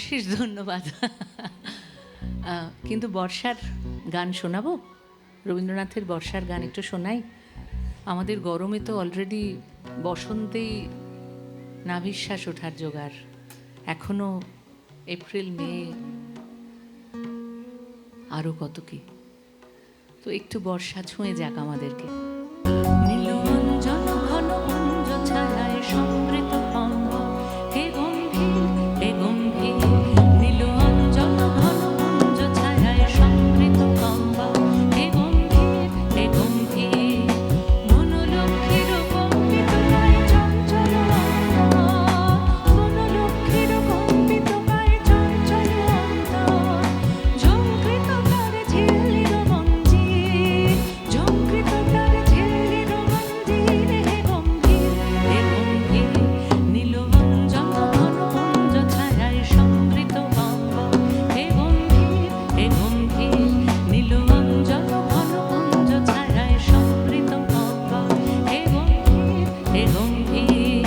অশেষ ধন্যবাদ। কিন্তু বর্ষার গান শোনাবো, রবীন্দ্রনাথের বর্ষার গান একটু শোনাই। আমাদের গরমে তো অলরেডি বসন্তেই নাভিশ্বাস ওঠার জোগাড়, এখনো এপ্রিল মে আরও কত কি। তো একটু বর্ষা ছুঁয়ে যাক আমাদেরকে। নীল অঞ্জন ঘন কুঞ্জ ছায়ায় সমৃত অঙ্গ, হে গম্ভীর হে গম্ভীর। নীল অঞ্জন ঘন কুঞ্জ ছায়ায় সমৃত অঙ্গ, হে গম্ভীর হে গম্ভীর। বনলক্ষ্মীর কম্পিত গায়ে চঞ্চল অন্তর, বনলক্ষ্মীর কম্পিত গায়ে চঞ্চল অন্তর। ঝঙ্কৃত তারে ঝিল্লির মঞ্জির, ঝঙ্কৃত তারে ঝিল্লির মঞ্জির। হে গম্ভীর হে গম্ভীর। নীল অঞ্জন ঘন কুঞ্জ ছায়ায় সমৃত অঙ্গ, হে গম্ভীর হে গম্ভীর। নীল অঞ্জন ঘন কুঞ্জ ছায়ায় সমৃত অঙ্গ, হে গম্ভীর হে গম্ভীর।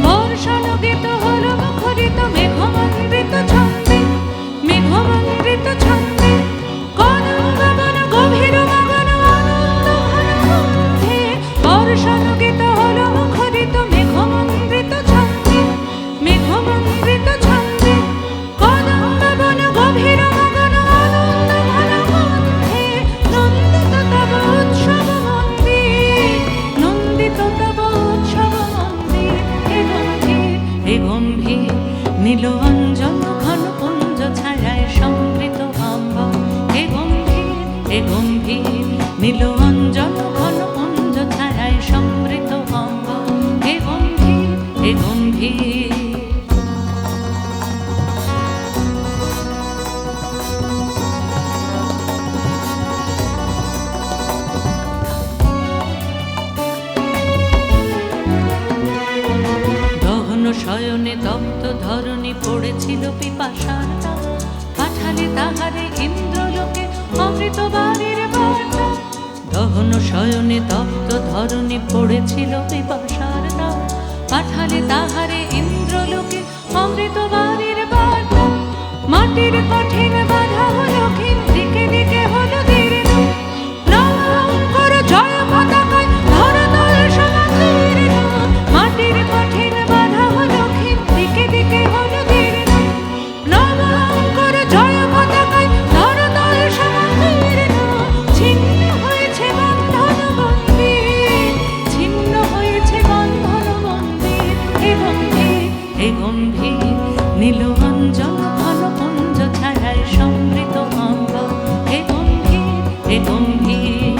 বর্ষালোকিত হলো মুখরিত মেঘমণ্ডিত ছন্দে, মেঘমণ্ডিত ছন্দে। কদম্ববন গভীর মগন আনন্দ ঘন গন্ধে। বর্ষালোকিত হলো মুখরিত মেঘমণ্ডিত ছন্দে, মেঘমণ্ডিত ছন্দে। কদম্ববন গভীর মগন আনন্দ ঘন গন্ধে। নন্দিত তব উৎসব মন্দির, নন্দিত তব উৎসব মন্দির। হে গম্ভীর হে গম্ভীর। নীল অঞ্জন ঘন কুঞ্জ ছায়ায় সমৃত অঙ্গ, হে গম্ভীর হে গম্ভীর। নীল অঞ্জন ঘন কুঞ্জ ছায়ায় সমৃত অঙ্গ, হে গম্ভীর হে গম্ভীর। দহন শয়নে তপ্ত ধরণী পড়েছিল পিপাসার নাম, পাঠালে তাহারে ইন্দ্রলোকে অমৃত বাড়ির বার্তা। দহন শয়নে তপ্ত ধরণী পড়েছিল পিপাসার নাম, পাঠালে তাহারে ইন্দ্রলোকে অমৃত বাড়ির বার্তা। মাটির কঠিন বাধা হলো ক্ষীণ, দিকে দিকে হলো দীর্ণ। নবঙ্কর জয় পতাকায় ধরাতল সমাদীর্ণ। মাটির কঠিন বাধা হলো ক্ষীণ, দিকে দিকে হলো দীর্ণ। নবঙ্কর জয় পতাকায় ধরাতল সমাদীর্ণ। ছিন্ন হয়েছে বন্ধন বন্দির, ছিন্ন হয়েছে বন্ধন বন্দির। হে গম্ভীর হে গম্ভীর। নীল অঞ্জন ঘন কুঞ্জ ছায়ায় সমৃত অঙ্গ, হে গম্ভীর হে গম্ভীর।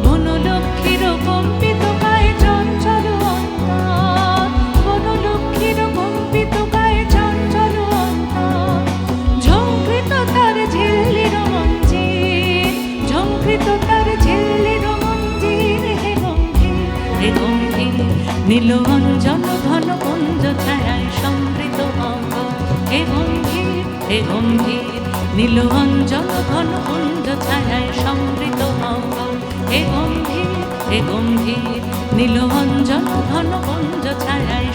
বনলক্ষ্মীর কম্পিত গায়ে চঞ্চল অন্তর, বনলক্ষ্মীর কম্পিত গায়ে চঞ্চল অন্তর। ঝঙ্কৃত তার ঝিল্লির মঞ্জির, ঝঙ্কৃত তার ঝিল্লির মঞ্জির। হে গম্ভীর হে গম্ভীর। নীল অঞ্জন ঘন কুঞ্জ ছায়ায় সমৃত অঙ্গ, হে গম্ভীর হে গম্ভীর। নীল অঞ্জন ঘন কুঞ্জ ছায়ায় সমৃত অঙ্গ, হে গম্ভীর হে গম্ভীর। নীল অঞ্জন ঘন কুঞ্জ ছায়ায়